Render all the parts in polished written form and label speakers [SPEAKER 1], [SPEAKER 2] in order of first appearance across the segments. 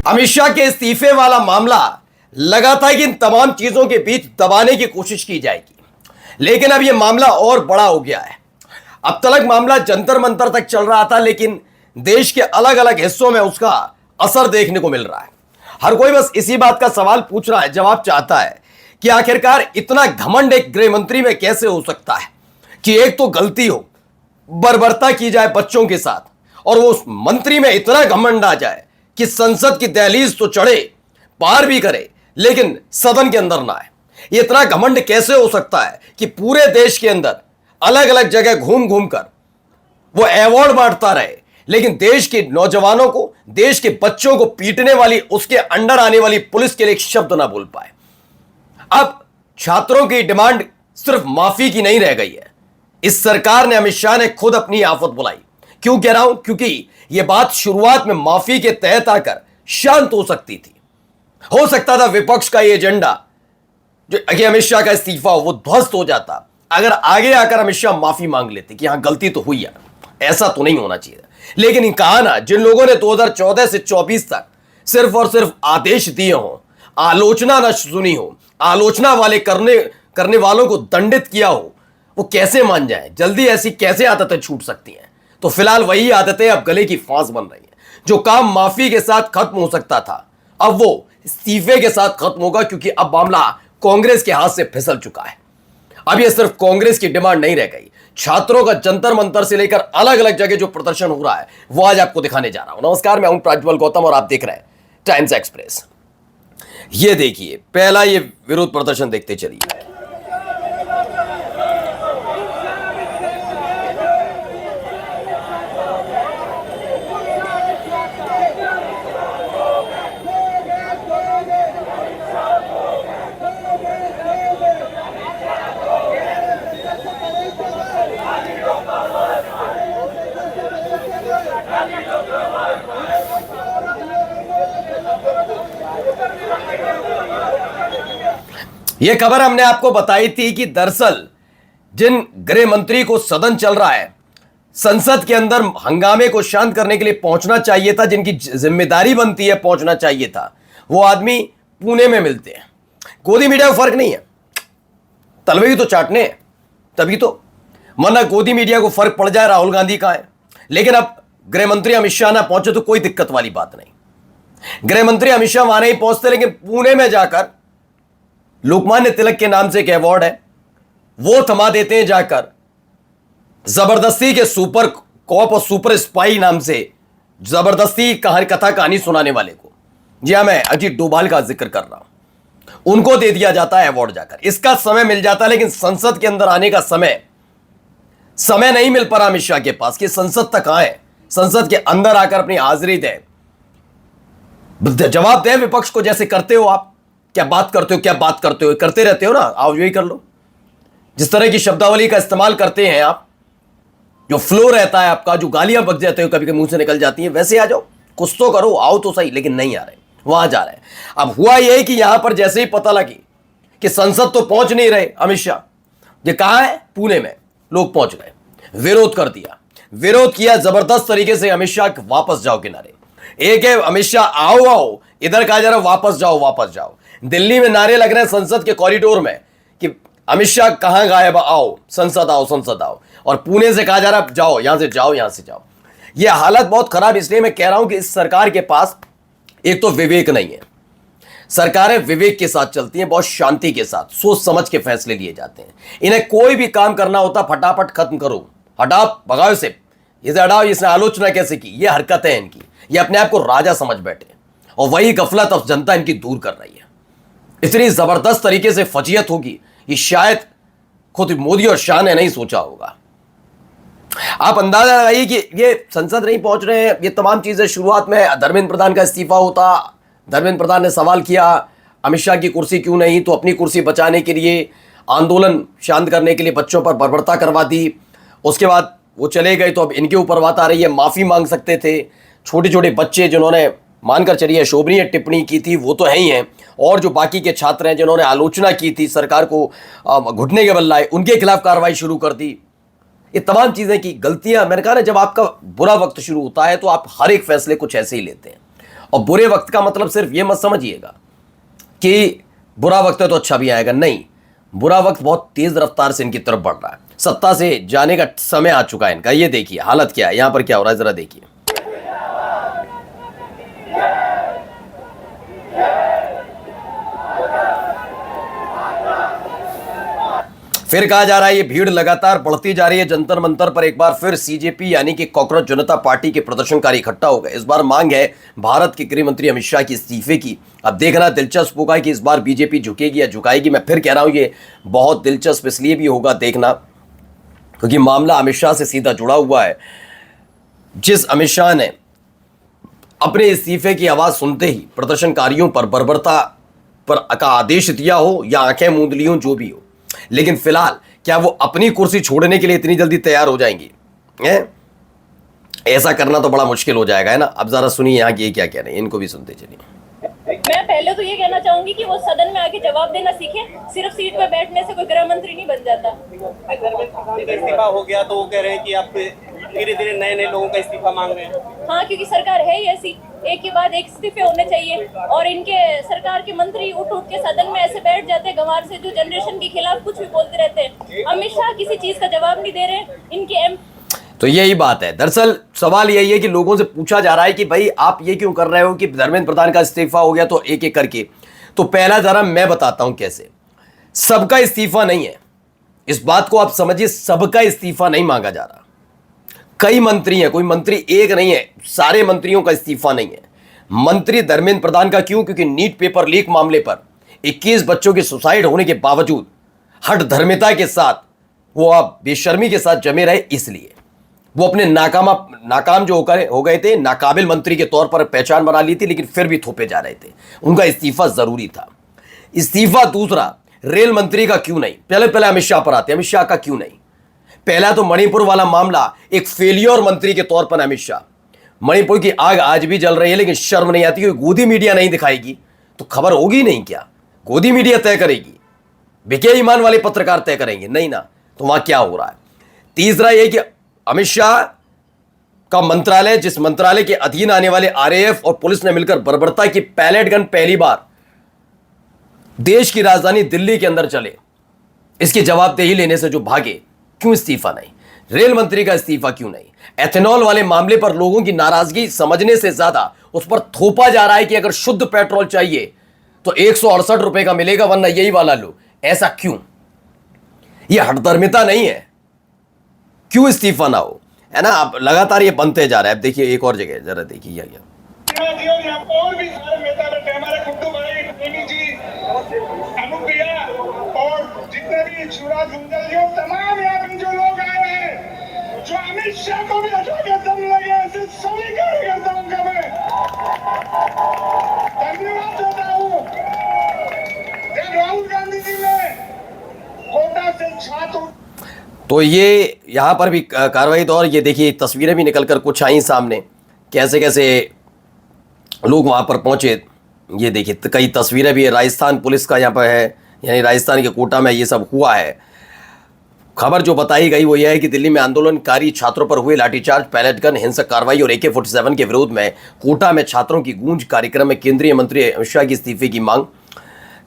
[SPEAKER 1] अमित शाह के इस्तीफे वाला मामला लगा था कि इन तमाम चीजों के बीच दबाने की कोशिश की जाएगी, लेकिन अब यह मामला और बड़ा हो गया है। अब तक मामला जंतर मंतर तक चल रहा था, लेकिन देश के अलग अलग हिस्सों में उसका असर देखने को मिल रहा है। हर कोई बस इसी बात का सवाल पूछ रहा है, जवाब चाहता है कि आखिरकार इतना घमंड एक गृह मंत्री में कैसे हो सकता है कि एक तो गलती हो, बर्बरता की जाए बच्चों के साथ, और वो उस मंत्री में इतना घमंड आ जाए कि संसद की दहलीज तो चढ़े, पार भी करे, लेकिन सदन के अंदर ना आए। इतना घमंड कैसे हो सकता है कि पूरे देश के अंदर अलग अलग जगह घूम घूम कर वो अवार्ड बांटता रहे, लेकिन देश के नौजवानों को, देश के बच्चों को पीटने वाली, उसके अंडर आने वाली पुलिस के लिए एक शब्द ना बोल पाए। अब छात्रों की डिमांड सिर्फ माफी की नहीं रह गई है। इस सरकार ने, अमित शाह ने खुद अपनी आफत बुलाई। क्यों कह रहा हूं? क्योंकि यह बात शुरुआत में माफी के तहत आकर शांत हो सकती थी। हो सकता था विपक्ष का यह एजेंडा, जो अमित शाह का इस्तीफा हो, वो ध्वस्त हो जाता अगर आगे आकर अमित शाह माफी मांग लेते कि हां गलती तो हुई है, ऐसा तो नहीं होना चाहिए। लेकिन कहा ना, जिन लोगों ने 2014 से 24 तक सिर्फ और सिर्फ आदेश दिए हो, आलोचना न सुनी हो, आलोचना वाले करने वालों को दंडित किया हो, वो कैसे मान जाए? जल्दी ऐसी कैसे आदतें छूट सकती हैं? तो फिलहाल वही आदतें अब गले की फांस बन रही हैं। जो काम माफी के साथ खत्म हो सकता था, अब वो इस्तीफे के साथ खत्म होगा, क्योंकि अब मामला कांग्रेस के हाथ से फिसल चुका है। अब यह सिर्फ कांग्रेस की डिमांड नहीं रह गई। छात्रों का जंतर मंतर से लेकर अलग अलग जगह जो प्रदर्शन हो रहा है, वो आज आपको दिखाने जा रहा हूं। नमस्कार, मैं हूं प्रज्वल गौतम और आप देख रहे हैं टाइम्स एक्सप्रेस। ये देखिए, पहला ये विरोध प्रदर्शन देखते चलिए। यह खबर हमने आपको बताई थी कि दरअसल जिन गृह मंत्री को सदन चल रहा है, संसद के अंदर हंगामे को शांत करने के लिए पहुंचना चाहिए था, जिनकी जिम्मेदारी बनती है पहुंचना चाहिए था, वो आदमी पुणे में मिलते हैं। गोदी मीडिया को फर्क नहीं है, तलवे ही तो चाटने हैं, तभी तो, वरना गोदी मीडिया को फर्क पड़ जाए राहुल गांधी का है। लेकिन अब गृह मंत्री अमित शाह ना पहुंचे तो कोई दिक्कत वाली बात नहीं। गृह मंत्री अमित शाह वहां नहीं पहुंचते, लेकिन पुणे में जाकर लोकमान्य तिलक के नाम से एक अवार्ड है, वो थमा देते हैं जाकर जबरदस्ती के सुपर कॉप और सुपर स्पाई नाम से जबरदस्ती कथा कहानी सुनाने वाले को। जी हां, मैं अजीत डोभाल का जिक्र कर रहा हूं। उनको दे दिया जाता है अवार्ड जाकर, इसका समय मिल जाता है, लेकिन संसद के अंदर आने का समय नहीं मिल पा रहा अमित शाह के पास कि संसद तक आए, संसद के अंदर आकर अपनी हाजिरी दें, जवाब दें विपक्ष को, जैसे करते हो आप। क्या बात करते हो, करते रहते हो ना, आओ यही कर लो। जिस तरह की शब्दावली का इस्तेमाल करते हैं आप, जो फ्लो रहता है आपका, जो गालियां बक जाते हो कभी कभी मुंह से निकल जाती हैं, वैसे आ जाओ, कुछ तो करो, आओ तो सही। लेकिन नहीं आ रहे, वहां जा रहे हैं। अब हुआ यह कि यहां पर जैसे ही पता लगी कि संसद तो पहुंच नहीं रहे अमित शाह, ये कहां है? पुणे में। लोग पहुंच गए, विरोध कर दिया, विरोध किया जबरदस्त तरीके से। अमित शाह वापस जाओ किनारे। एक है अमित शाह आओ, इधर कहा जा रहा वापस जाओ। दिल्ली में नारे लग रहे हैं संसद के कॉरिडोर में कि अमित शाह कहां गायब, आओ संसद आओ। और पुणे से कहा जा रहा जाओ, यहां से जाओ। यह हालत बहुत खराब इसलिए मैं कह रहा हूं कि इस सरकार के पास एक तो विवेक नहीं है। सरकारें विवेक के साथ चलती हैं, बहुत शांति के साथ, सोच समझ के फैसले लिए जाते हैं। इन्हें कोई भी काम करना होता फटाफट खत्म करो, हटाओ, भगाओ इसे हटाओ, इसने आलोचना कैसे की, ये हरकत है इनकी, ये अपने आप को राजा समझ बैठे, और वही गफलत अब जनता इनकी दूर कर रही है। इतनी जबरदस्त तरीके से फजीयत होगी, ये शायद खुद मोदी और शाह ने नहीं सोचा होगा। आप अंदाजा लगाइए कि ये संसद नहीं पहुंच रहे हैं, ये तमाम चीजें। शुरुआत में धर्मेंद्र प्रधान का इस्तीफा होता, धर्मेंद्र प्रधान ने सवाल किया अमित शाह की कुर्सी क्यों नहीं, तो अपनी कुर्सी बचाने के लिए, आंदोलन शांत करने के लिए बच्चों पर बर्बरता करवा दी। उसके बाद वो चले गए, तो अब इनके ऊपर बात आ रही है, माफी मांग सकते थे। छोटे छोटे बच्चे जिन्होंने मानकर चलिए शोभनीय टिप्पणी की थी, वो तो है ही हैं, और जो बाकी के छात्र हैं जिन्होंने आलोचना की थी, सरकार को घुटने के बल लाए, उनके खिलाफ कार्रवाई शुरू कर दी। ये तमाम चीजें की गलतियां। मैंने कहा ना, जब आपका बुरा वक्त शुरू होता है तो आप हर एक फैसले कुछ ऐसे ही लेते हैं, और बुरे वक्त का मतलब सिर्फ ये मत समझिएगा कि बुरा वक्त है तो अच्छा भी आएगा, नहीं, बुरा वक्त बहुत तेज रफ्तार से इनकी तरफ बढ़ रहा है, सत्ता से जाने का समय आ चुका है इनका। ये देखिए हालत क्या है, यहां पर क्या हो रहा है जरा देखिए। फिर कहा जा रहा है ये भीड़ लगातार बढ़ती जा रही है। जंतर मंतर पर एक बार फिर सीजेपी यानी कि कॉकरोच जनता पार्टी के प्रदर्शनकारी इकट्ठा हो गए। इस बार मांग है भारत के गृह मंत्री अमित शाह के इस्तीफे की। अब देखना दिलचस्प होगा कि इस बार बीजेपी झुकेगी या झुकाएगी। मैं फिर कह रहा हूं ये बहुत दिलचस्प इसलिए भी होगा देखना क्योंकि मामला अमित शाह से सीधा जुड़ा हुआ है। जिस अमित शाह ने अपने इस्तीफे की आवाज सुनते ही प्रदर्शनकारियों पर बर्बरता पर का आदेश दिया हो या आंखें मूंद ली हो, जो भी हो, लेकिन फिलहाल क्या वो अपनी कुर्सी छोड़ने के लिए इतनी जल्दी तैयार हो जाएंगी? ऐसा करना तो बड़ा मुश्किल हो जाएगा, है ना। अब जरा सुनिए यहाँ की क्या कह रहे हैं, इनको भी सुनते चलिए।
[SPEAKER 2] मैं पहले तो ये कहना चाहूंगी कि वो सदन में आके जवाब देना सीखे। सिर्फ सीट पर बैठने से कोई गृह मंत्री नहीं बन जाता।
[SPEAKER 3] इस्तीफा हो गया तो वो कह रहे हैं कि आप धीरे धीरे नए नए लोगों का इस्तीफा मांग रहे हैं।
[SPEAKER 2] हाँ, क्योंकि सरकार है ही ऐसी, एक के बाद एक इस्तीफे होने चाहिए। और इनके सरकार के मंत्री उठ उठ के सदन में ऐसे बैठ जाते हैं गंवार से, जो जनरेशन के खिलाफ कुछ भी बोलते रहते हैं। अमित शाह किसी चीज का जवाब नहीं दे रहे। इनके
[SPEAKER 1] तो यही बात है। दरअसल सवाल यही है कि लोगों से पूछा जा रहा है कि भाई आप ये क्यों कर रहे हो कि धर्मेंद्र प्रधान का इस्तीफा हो गया तो एक एक करके। तो पहला जरा मैं बताता हूं कैसे। सबका इस्तीफा नहीं है, इस बात को आप समझिए, सबका इस्तीफा नहीं मांगा जा रहा। कई मंत्री हैं, कोई मंत्री एक नहीं है, सारे मंत्रियों का इस्तीफा नहीं है। मंत्री धर्मेंद्र प्रधान का क्यों? क्योंकि नीट पेपर लीक मामले पर 21 बच्चों के सुसाइड होने के बावजूद हठ धर्मिता के साथ वो आप बेशर्मी के साथ जमे रहे, इसलिए वो अपने नाकाम जो हो गए थे, नाकाबिल मंत्री के तौर पर पहचान बना ली थी, लेकिन फिर भी थोपे जा रहे थे। उनका इस्तीफा जरूरी था। इस्तीफा दूसरा, रेल मंत्री का क्यों नहीं? पहले अमित शाह पर आते हैं। अमित शाह का क्यों नहीं? पहला तो मणिपुर वाला मामला, एक फेलियर मंत्री के तौर पर अमित शाह। मणिपुर की आग आज भी जल रही है, लेकिन शर्म नहीं आती क्योंकि गोदी मीडिया नहीं दिखाएगी तो खबर होगी नहीं। क्या गोदी मीडिया तय करेगी? बिके ईमान वाले पत्रकार तय करेंगे? नहीं ना। तो वहां क्या हो रहा है? तीसरा यह कि अमित शाह का मंत्रालय, जिस मंत्रालय के अधीन आने वाले आरएएफ और पुलिस ने मिलकर बर्बरता की पैलेट गन पहली बार देश की राजधानी दिल्ली के अंदर चले, इसकी जवाबदेही लेने से जो भागे, क्यों इस्तीफा नहीं? रेल मंत्री का इस्तीफा क्यों नहीं? एथेनॉल वाले मामले पर लोगों की नाराजगी समझने से ज्यादा उस पर थोपा जा रहा है कि अगर शुद्ध पेट्रोल चाहिए तो 168 रुपए का मिलेगा, वरना यही वाला लो। ऐसा क्यों? यह हठधर्मिता नहीं है? क्यों इस्तीफा ना हो, है ना। अब लगातार ये बनते जा रहा है। अब देखिए एक और जगह जरा देखिए और
[SPEAKER 4] भी सारे नेता बैठे, हमारे गुड्डू भाई, प्रेमी जी, अनुप्रिया और जितने भी शिवराज गुंजल जी, तमाम यहाँ पे जो लोग आए हैं, जो अमित शाह को भी हटा के दम लगे, ऐसे सभी कार्यकर्ताओं का मैं धन्यवाद देता हूँ। जब राहुल गांधी जी ने कोटा से छात्र,
[SPEAKER 1] तो ये यहाँ पर भी कार्रवाई दौर, ये देखिए तस्वीरें भी निकलकर कुछ आई सामने, कैसे कैसे लोग वहाँ पर पहुँचे। ये देखिए कई तस्वीरें भी है। राजस्थान पुलिस का यहाँ पर है, यानी राजस्थान के कोटा में ये सब हुआ है। खबर जो बताई गई वो यह है कि दिल्ली में आंदोलनकारी छात्रों पर हुए लाठीचार्ज, पैलेट गन, हिंसक कार्रवाई और AK-47 के विरोध में कोटा में छात्रों की गूंज कार्यक्रम में केंद्रीय मंत्री अमित शाह की इस्तीफे की मांग।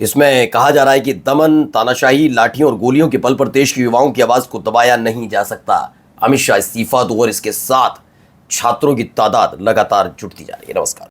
[SPEAKER 1] इसमें कहा जा रहा है कि दमन, तानाशाही, लाठियों और गोलियों के बल पर देश के युवाओं की आवाज को दबाया नहीं जा सकता। अमित शाह इस्तीफा दो और इसके साथ छात्रों की तादाद लगातार जुटती जा रही है। नमस्कार।